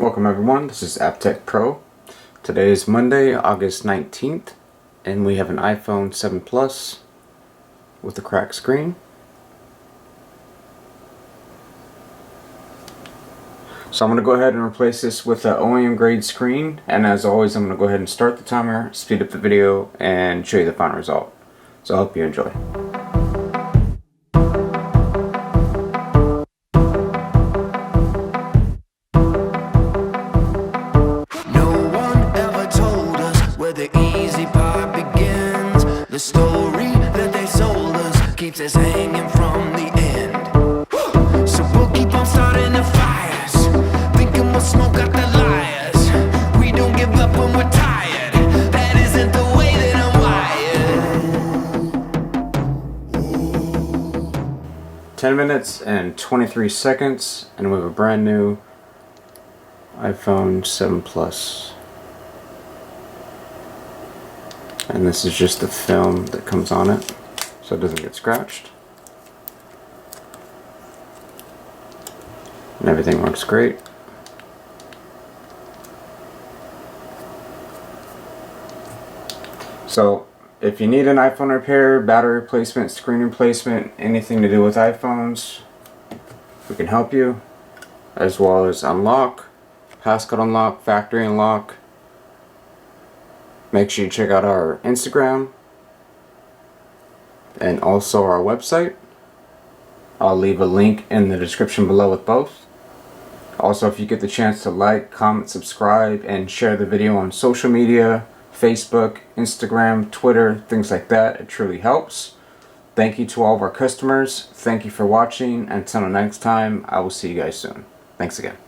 Welcome everyone, this is AppTech Pro. Today is Monday, August 19th, and we have an iPhone 7 Plus with a cracked screen. So I'm going to go ahead and replace this with an OEM grade screen, and as always I'm going to go ahead and start the timer, speed up the video, and show you the final result. So I hope you enjoy. The easy part begins. The story that they sold us keeps us hanging from the end. So we'll keep on starting the fires, thinking we'll smoke out the liars. We don't give up when we're tired. That isn't the way that I'm wired. 10 minutes and 23 seconds, and we have a brand new iPhone 7 Plus. And this is just the film that comes on it, so it doesn't get scratched. And everything works great. So if you need an iPhone repair, battery replacement, screen replacement, anything to do with iPhones, we can help you, as well as unlock, passcode unlock, factory unlock. Make sure you check out our Instagram and also our website. I'll leave a link in the description below with both. Also, if you get the chance to like, comment, subscribe, and share the video on social media, Facebook, Instagram, Twitter, things like that, it truly helps. Thank you to all of our customers. Thank you for watching. Until next time, I will see you guys soon. Thanks again.